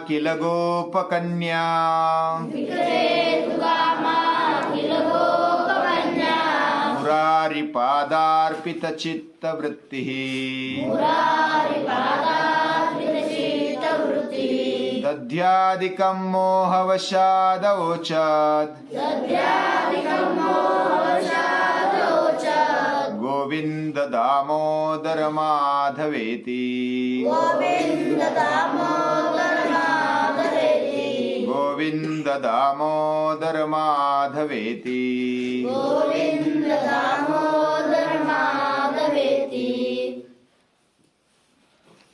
किल गोपकन्या मुरारिपादार्पित चित्तवृत्तिः दध्यादिकं मोहवशादवोचत् गोविंद दामोदर माधवेति गोविंद दामोदर माधवेति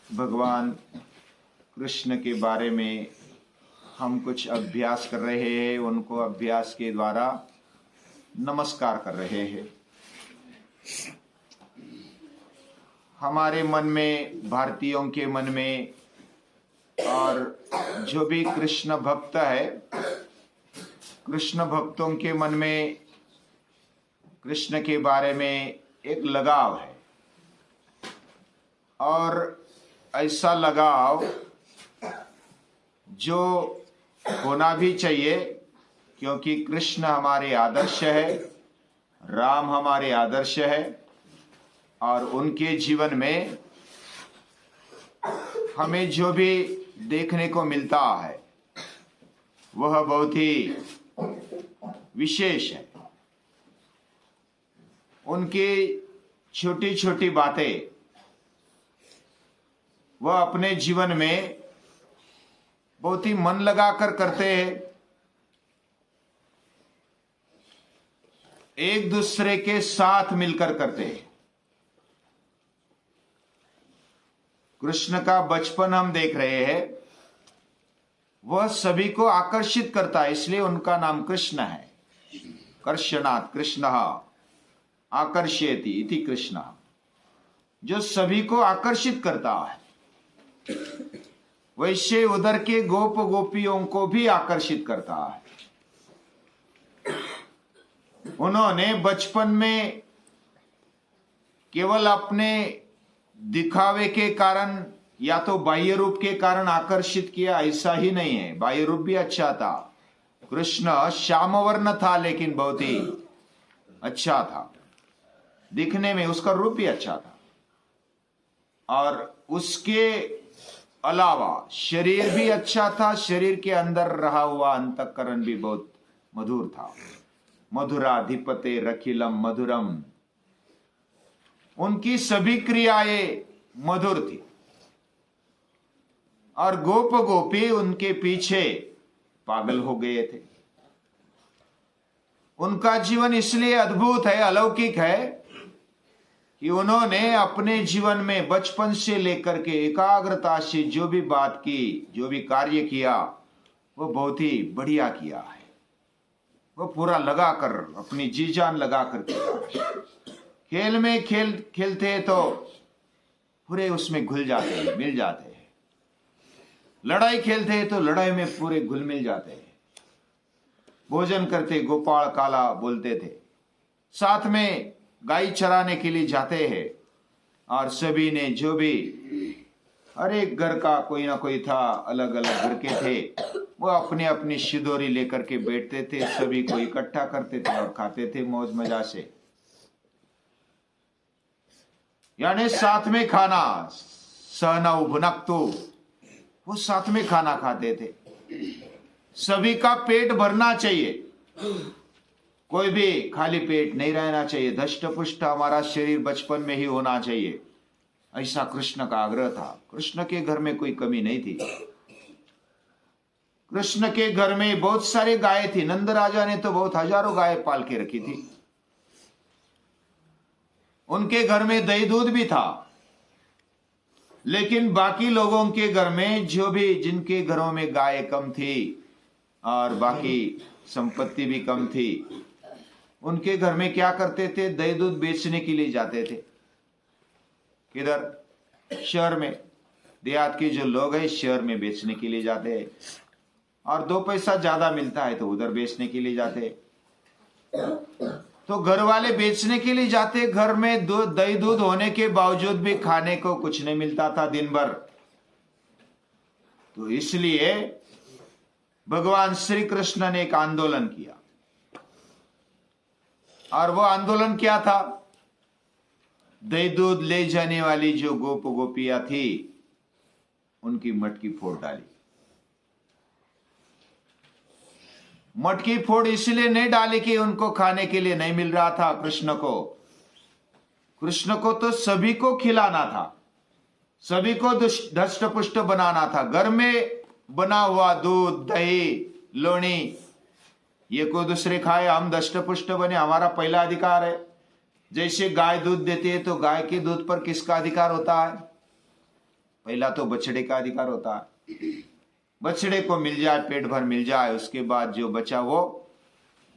भगवान कृष्ण के बारे में हम कुछ अभ्यास कर रहे हैं, उनको अभ्यास के द्वारा नमस्कार कर रहे हैं। हमारे मन में, भारतीयों के मन में, और जो भी कृष्ण भक्त है, कृष्ण भक्तों के मन में कृष्ण के बारे में एक लगाव है, और ऐसा लगाव जो होना भी चाहिए, क्योंकि कृष्ण हमारे आदर्श है, राम हमारे आदर्श है, और उनके जीवन में हमें जो भी देखने को मिलता है वह बहुत ही विशेष है। उनकी छोटी छोटी बातें वह अपने जीवन में बहुत ही मन लगाकर करते हैं, एक दूसरे के साथ मिलकर करते हैं। कृष्ण का बचपन हम देख रहे हैं, वह सभी को आकर्षित करता है, इसलिए उनका नाम कृष्ण है। कर्षणात् कृष्ण आकर्षयति इति कृष्ण, जो सभी को आकर्षित करता है, वैसे उधर के गोप गोपियों को भी आकर्षित करता है। उन्होंने बचपन में केवल अपने दिखावे के कारण या तो बाह्य रूप के कारण आकर्षित किया, ऐसा ही नहीं है। बाह्य रूप भी अच्छा था, कृष्ण श्यामवर्ण था, लेकिन बहुत ही अच्छा था दिखने में, उसका रूप भी अच्छा था, और उसके अलावा शरीर भी अच्छा था, शरीर के अंदर रहा हुआ अंतःकरण भी बहुत मधुर था। मधुराधिपते रखिलम मधुरम, उनकी सभी क्रियाएं मधुर थी, और गोप गोपी उनके पीछे पागल हो गए थे। उनका जीवन इसलिए अद्भुत है, अलौकिक है, कि उन्होंने अपने जीवन में बचपन से लेकर के एकाग्रता से जो भी बात की, जो भी कार्य किया, वो बहुत ही बढ़िया किया है। वो पूरा लगाकर, अपनी जी जान लगाकर किया। खेल में खेलते तो पूरे उसमें घुल जाते हैं, मिल जाते हैं। लड़ाई खेलते हैं तो लड़ाई में पूरे घुल मिल जाते हैं। भोजन करते गोपाल काला बोलते थे। साथ में गाय चराने के लिए जाते हैं, और सभी ने जो भी, हर एक घर का कोई ना कोई था, अलग अलग घर के थे, वो अपने अपनी शिदोरी लेकर के बैठते थे, सभी को इकट्ठा करते थे और खाते थे मौज मजा से। यानी साथ में खाना, सहनौ भुनक्तु, वो साथ में खाना खाते थे। सभी का पेट भरना चाहिए, कोई भी खाली पेट नहीं रहना चाहिए। धष्ट पुष्ट हमारा शरीर बचपन में ही होना चाहिए, ऐसा कृष्ण का आग्रह था। कृष्ण के घर में कोई कमी नहीं थी। कृष्ण के घर में बहुत सारे गाय थी। नंद राजा ने तो बहुत हजारों गाय पाल के रखी थी। उनके घर में दही दूध भी था, लेकिन बाकी लोगों के घर में, जो भी जिनके घरों में गाय कम थी और बाकी संपत्ति भी कम थी, उनके घर में क्या करते थे, दही दूध बेचने के लिए जाते थे। किधर? शहर में। देहात के जो लोग हैं शहर में बेचने के लिए जाते हैं, और 2 पैसा ज्यादा मिलता है तो उधर बेचने के लिए जाते हैं। तो घर वाले बेचने के लिए जाते, घर में दही दूध होने के बावजूद भी खाने को कुछ नहीं मिलता था दिन भर। तो इसलिए भगवान श्री कृष्ण ने एक आंदोलन किया, और वो आंदोलन क्या था? दही दूध ले जाने वाली जो गोप गोपियां थी उनकी मटकी फोड़ डाली। मटकी फोड़ इसलिए नहीं डाली कि उनको खाने के लिए नहीं मिल रहा था कृष्ण को। कृष्ण को तो सभी को खिलाना था, सभी को धष्ट पुष्ट बनाना था। घर में बना हुआ दूध, दही, लोणी ये कोई दूसरे खाए, हम धष्ट पुष्ट बने, हमारा पहला अधिकार है। जैसे गाय दूध देती है तो गाय के दूध पर किसका अधिकार होता है? पहला तो बछड़े का अधिकार होता है। बछड़े को मिल जाए, पेट भर मिल जाए, उसके बाद जो बचा वो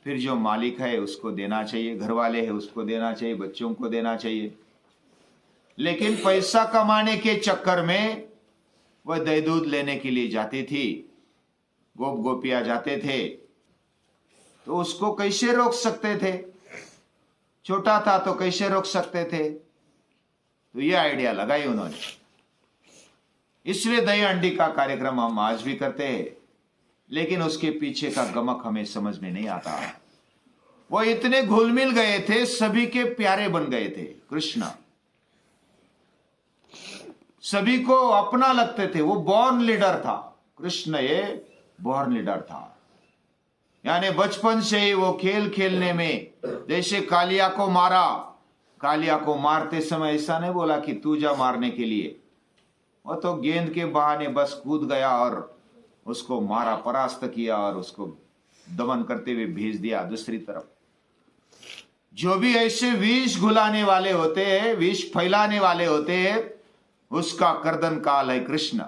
फिर जो मालिक है उसको देना चाहिए, घर वाले है उसको देना चाहिए, बच्चों को देना चाहिए। लेकिन पैसा कमाने के चक्कर में वह दही दूध लेने के लिए जाती थी, गोप गोपियां जाते थे, तो उसको कैसे रोक सकते थे? छोटा था तो कैसे रोक सकते थे? तो ये आइडिया लगाई उन्होंने। इसलिए दही अंडी का कार्यक्रम हम आज भी करते हैं, लेकिन उसके पीछे का गमक हमें समझ में नहीं आता। वो इतने घुल मिल गए थे, सभी के प्यारे बन गए थे कृष्ण, सभी को अपना लगते थे। वो बॉर्न लीडर था कृष्ण, ये बॉर्न लीडर था। यानी बचपन से ही वो खेल खेलने में, जैसे कालिया को मारा, कालिया को मारते समय ऐसा नहीं बोला कि तू जा मारने के लिए, वो तो गेंद के बहाने बस कूद गया और उसको मारा, परास्त किया और उसको दमन करते हुए भेज दिया दूसरी तरफ। जो भी ऐसे विष घुलाने वाले होते हैं, विष फैलाने वाले होते हैं, उसका कर्दन काल है कृष्ण।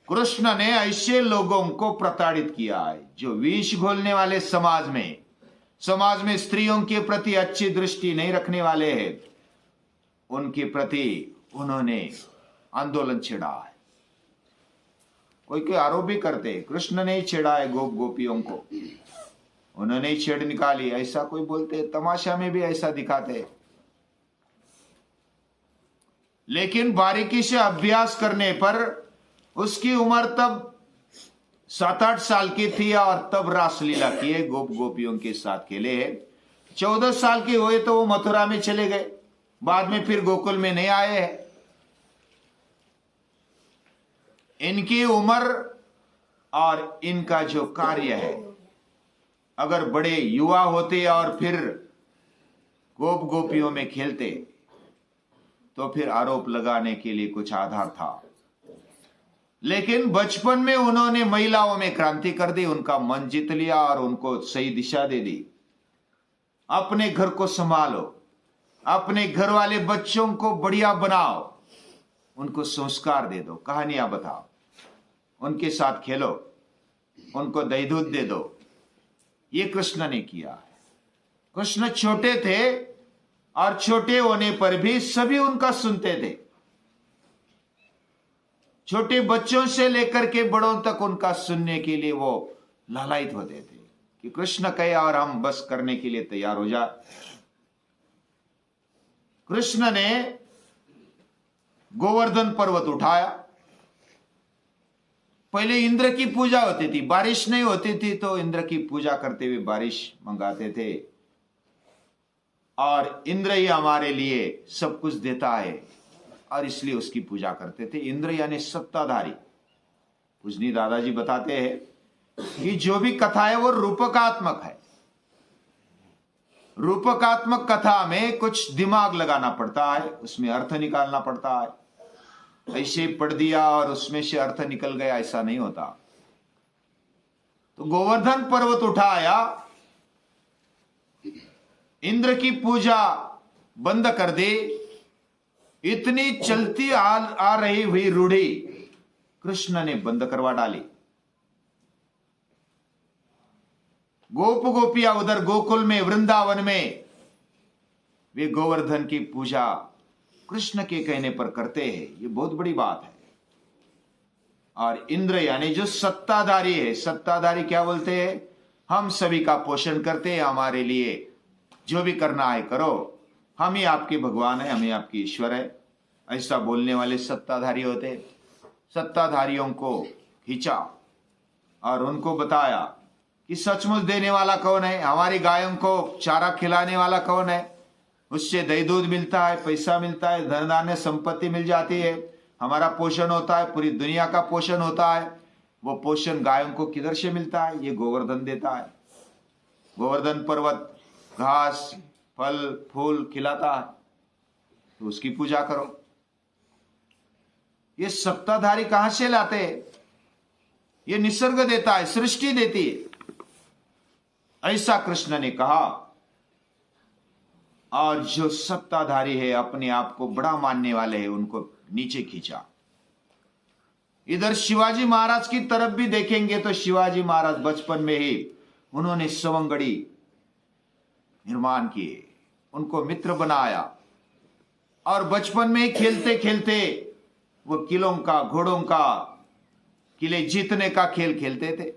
कृष्ण ने ऐसे लोगों को प्रताड़ित किया है जो विष घोलने वाले, समाज में स्त्रियों के प्रति अच्छी दृष्टि नहीं रखने वाले हैं, उनके प्रति उन्होंने आंदोलन छेड़ा है। कोई आरोप भी करते कृष्ण ने ही छेड़ा है गोप गोपियों को, उन्होंने ही छेड़ निकाली, ऐसा कोई बोलते, तमाशा में भी ऐसा दिखाते। लेकिन बारीकी से अभ्यास करने पर उसकी उम्र तब 7-8 साल की थी और तब रासलीला किए, गोप गोपियों के साथ खेले। 14 साल के हुए तो वो मथुरा में चले गए, बाद में फिर गोकुल में नहीं आए हैं। इनकी उम्र और इनका जो कार्य है, अगर बड़े युवा होते और फिर गोप गोपियों में खेलते तो फिर आरोप लगाने के लिए कुछ आधार था। लेकिन बचपन में उन्होंने महिलाओं में क्रांति कर दी, उनका मन जीत लिया और उनको सही दिशा दे दी। अपने घर को संभालो, अपने घर वाले बच्चों को बढ़िया बनाओ, उनको संस्कार दे दो, कहानियां बताओ, उनके साथ खेलो, उनको दही दूध दे दो। ये कृष्ण ने किया है। कृष्ण छोटे थे और छोटे होने पर भी सभी उनका सुनते थे। छोटे बच्चों से लेकर के बड़ों तक उनका सुनने के लिए वो लालायित होते थे कि कृष्ण कहे और हम बस करने के लिए तैयार हो जा। कृष्ण ने गोवर्धन पर्वत उठाया। पहले इंद्र की पूजा होती थी, बारिश नहीं होती थी तो इंद्र की पूजा करते हुए बारिश मंगाते थे, और इंद्र ही हमारे लिए सब कुछ देता है और इसलिए उसकी पूजा करते थे। इंद्र यानी सत्ताधारी। पूजनी दादाजी बताते हैं कि जो भी कथा है वो रूपकात्मक है। रूपकात्मक कथा में कुछ दिमाग लगाना पड़ता है, उसमें अर्थ निकालना पड़ता है। ऐसे पढ़ दिया और उसमें से अर्थ निकल गया, ऐसा नहीं होता। तो गोवर्धन पर्वत उठाया, इंद्र की पूजा बंद कर दी। इतनी चलती आ रही हुई रूढ़ी कृष्ण ने बंद करवा डाली। गोप गोपियां उधर गोकुल में, वृंदावन में, वे गोवर्धन की पूजा कृष्ण के कहने पर करते हैं। ये बहुत बड़ी बात है। और इंद्र यानी जो सत्ताधारी है, सत्ताधारी क्या बोलते हैं? हम सभी का पोषण करते हैं, हमारे लिए जो भी करना है करो, हम ही आपके भगवान है, हम ही आपके ईश्वर है, ऐसा बोलने वाले सत्ताधारी होते हैं। सत्ताधारियों को खींचा और उनको बताया कि सचमुच देने वाला कौन है, हमारी गायों को चारा खिलाने वाला कौन है, उससे दही दूध मिलता है, पैसा मिलता है, धन धान्य संपत्ति मिल जाती है, हमारा पोषण होता है, पूरी दुनिया का पोषण होता है। वो पोषण गायों को किधर से मिलता है? ये गोवर्धन देता है। गोवर्धन पर्वत घास फल फूल खिलाता है, तो उसकी पूजा करो। ये सत्ताधारी कहां से लाते हैं? ये निसर्ग देता है, सृष्टि देती है। ऐसा कृष्ण ने कहा। और जो सत्ताधारी है, अपने आप को बड़ा मानने वाले हैं, उनको नीचे खींचा। इधर शिवाजी महाराज की तरफ भी देखेंगे तो शिवाजी महाराज बचपन में ही उन्होंने सवंगड़ी निर्माण किए, उनको मित्र बनाया और बचपन में ही खेलते खेलते वो किलों का घोड़ों का किले जीतने का खेल खेलते थे।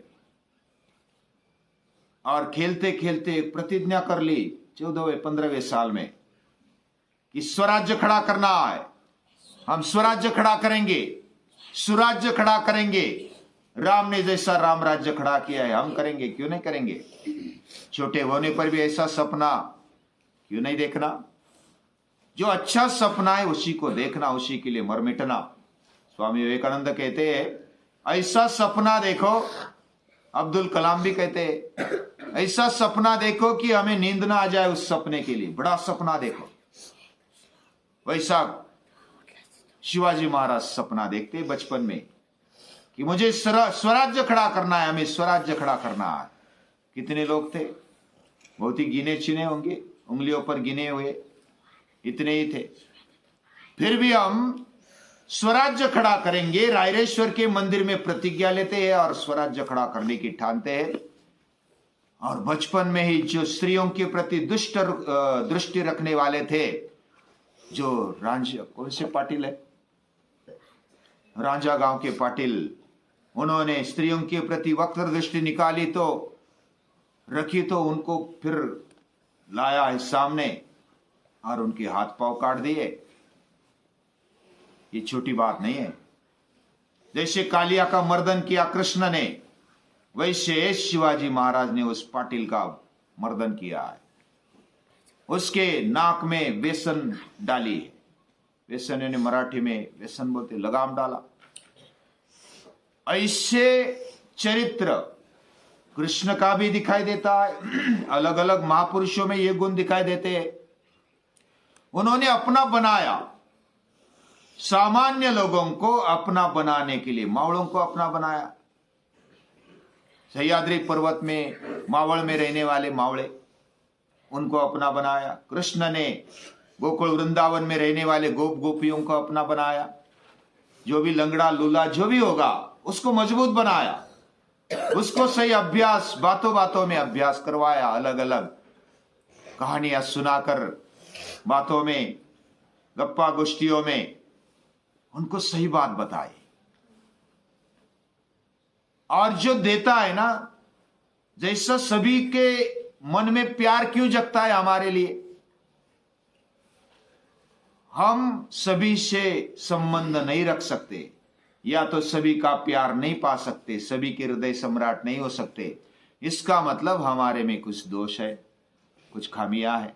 और खेलते खेलते प्रतिज्ञा कर ली 14वें 15वें साल में कि स्वराज्य खड़ा करना है, हम स्वराज्य खड़ा करेंगे, सुराज्य खड़ा करेंगे। राम ने जैसा राम राज्य खड़ा किया है हम करेंगे, क्यों नहीं करेंगे? छोटे होने पर भी ऐसा सपना क्यों नहीं देखना? जो अच्छा सपना है उसी को देखना, उसी के लिए मर मिटना। स्वामी विवेकानंद कहते हैं ऐसा सपना देखो, अब्दुल कलाम भी कहते हैं ऐसा सपना देखो कि हमें नींद ना आ जाए उस सपने के लिए, बड़ा सपना देखो। वैसा शिवाजी महाराज सपना देखते बचपन में कि मुझे स्वराज्य खड़ा करना है, हमें स्वराज्य खड़ा करना है। कितने लोग थे? बहुत ही गिने चुने होंगे, उंगलियों पर गिने हुए इतने ही थे। फिर भी हम स्वराज्य खड़ा करेंगे, रायरेश्वर के मंदिर में प्रतिज्ञा लेते हैं और स्वराज्य खड़ा करने की ठानते हैं। और बचपन में ही जो स्त्रियों के प्रति दुष्ट दृष्टि रखने वाले थे, जो कौन से पाटिल है, रांझा गांव के पाटिल, उन्होंने स्त्रियों के प्रति वक्र दृष्टि निकाली तो रखी, तो उनको फिर लाया है सामने और उनके हाथ पांव काट दिए। ये छोटी बात नहीं है। जैसे कालिया का मर्दन किया कृष्ण ने, वैसे शिवाजी महाराज ने उस पाटिल का मर्दन किया है। उसके नाक में बेसन डाली है, बेसन यानी मराठी में बेसन बोलते, लगाम डाला। ऐसे चरित्र कृष्ण का भी दिखाई देता है। अलग अलग महापुरुषों में ये गुण दिखाई देते हैं। उन्होंने अपना बनाया, सामान्य लोगों को अपना बनाने के लिए मावड़ों को अपना बनाया। सह्याद्री पर्वत में मावड़ में रहने वाले मावड़े, उनको अपना बनाया। कृष्ण ने गोकुल वृंदावन में रहने वाले गोप गोपियों को अपना बनाया। जो भी लंगड़ा लूला जो भी होगा उसको मजबूत बनाया, उसको सही अभ्यास, बातों बातों में अभ्यास करवाया। अलग अलग कहानियां सुनाकर, बातों में, गप्पा गोष्ठियों में उनको सही बात बताई। और जो देता है ना, जैसा सभी के मन में प्यार क्यों जगता है हमारे लिए, हम सभी से संबंध नहीं रख सकते, या तो सभी का प्यार नहीं पा सकते, सभी के हृदय सम्राट नहीं हो सकते। इसका मतलब हमारे में कुछ दोष है, कुछ खामियां है।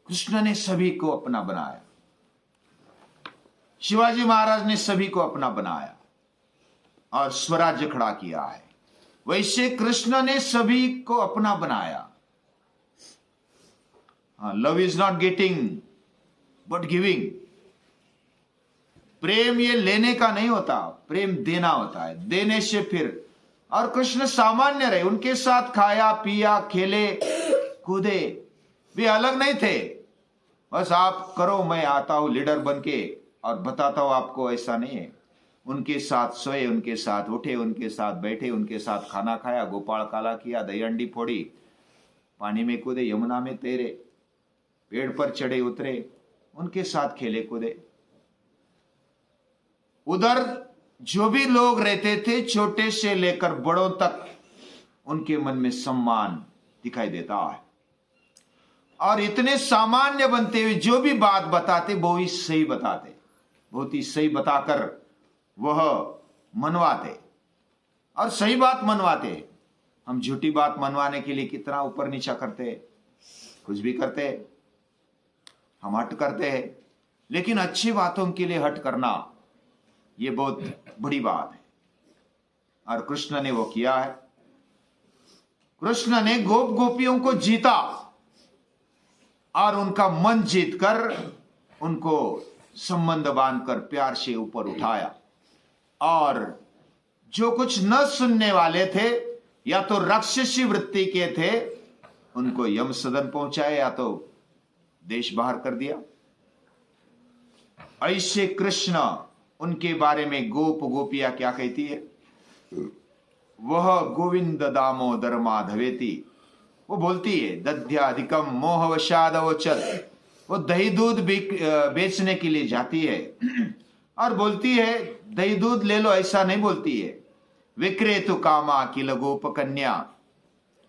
कृष्ण ने सभी को अपना बनाया, शिवाजी महाराज ने सभी को अपना बनाया और स्वराज्य खड़ा किया है। वैसे कृष्ण ने सभी को अपना बनाया। Love is not getting but giving. प्रेम ये लेने का नहीं होता, प्रेम देना होता है, देने से फिर। और कृष्ण सामान्य रहे, उनके साथ खाया पिया, खेले कूदे, वे अलग नहीं थे। बस आप करो, मैं आता हूं लीडर बन के और बताता हूं आपको, ऐसा नहीं है। उनके साथ सोए, उनके साथ उठे, उनके साथ बैठे, उनके साथ खाना खाया, गोपाल काला किया, दही अंडी फोड़ी, पानी में कूदे, यमुना में तैरे, पेड़ पर चढ़े उतरे, उनके साथ खेले कूदे। उधर जो भी लोग रहते थे, छोटे से लेकर बड़ों तक, उनके मन में सम्मान दिखाई देता है। और इतने सामान्य बनते हुए जो भी बात बताते वो ही सही बताते, बहुत ही सही बताकर वह मनवाते और सही बात मनवाते। हम झूठी बात मनवाने के लिए कितना ऊपर नीचा करते, कुछ भी करते, हम हट करते हैं। लेकिन अच्छी बातों के लिए हट करना ये बहुत बड़ी बात है, और कृष्ण ने वो किया है। कृष्ण ने गोप गोपियों को जीता और उनका मन जीतकर उनको संबंध बांधकर प्यार से ऊपर उठाया, और जो कुछ न सुनने वाले थे या तो राक्षसी वृत्ति के थे उनको यम सदन पहुंचाए या तो देश बाहर कर दिया। ऐसे कृष्ण, उनके बारे में गोप गोपियां क्या कहती है? वह गोविंद दामोदर माधवेति, वो बोलती है दध्याधिकम मोहवशादवचत। वो दही दूध बेचने के लिए जाती है और बोलती है दही दूध ले लो, ऐसा नहीं बोलती है। विक्रेतु कामा किल गोप कन्या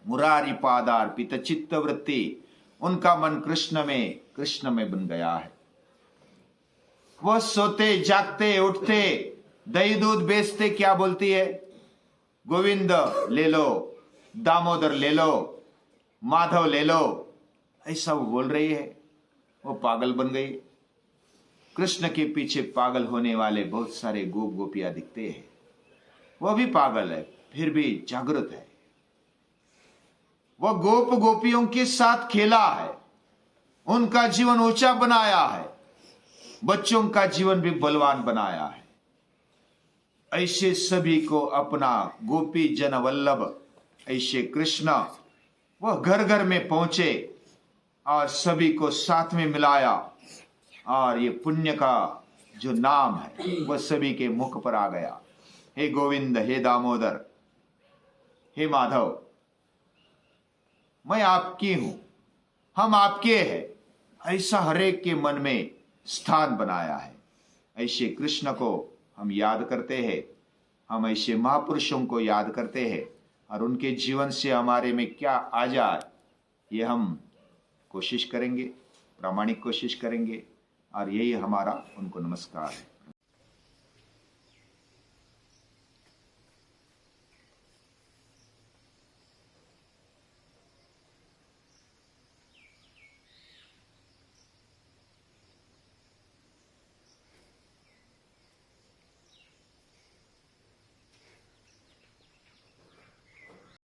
मुरारी पादार्पित चित्त वृत्ति। उनका मन कृष्ण में बन गया है। वह सोते जागते उठते दही दूध बेचते क्या बोलती है? गोविंद ले लो, दामोदर ले लो, माधव ले लो, ऐसा वो बोल रही है। वो पागल बन गई। कृष्ण के पीछे पागल होने वाले बहुत सारे गोप गोपियां दिखते हैं। वह भी पागल है, फिर भी जागृत है। वह गोप गोपियों के साथ खेला है, उनका जीवन ऊंचा बनाया है, बच्चों का जीवन भी बलवान बनाया है। ऐसे सभी को अपना गोपी जन वल्लभ, ऐसे कृष्ण वह घर घर में पहुंचे और सभी को साथ में मिलाया, और ये पुण्य का जो नाम है वह सभी के मुख पर आ गया। हे गोविंद, हे दामोदर, हे माधव, मैं आपकी हूं, हम आपके हैं, ऐसा हरेक के मन में स्थान बनाया है। ऐसे कृष्ण को हम याद करते हैं, हम ऐसे महापुरुषों को याद करते हैं, और उनके जीवन से हमारे में क्या आ जाए ये हम कोशिश करेंगे, प्रामाणिक कोशिश करेंगे, और यही हमारा उनको नमस्कार है।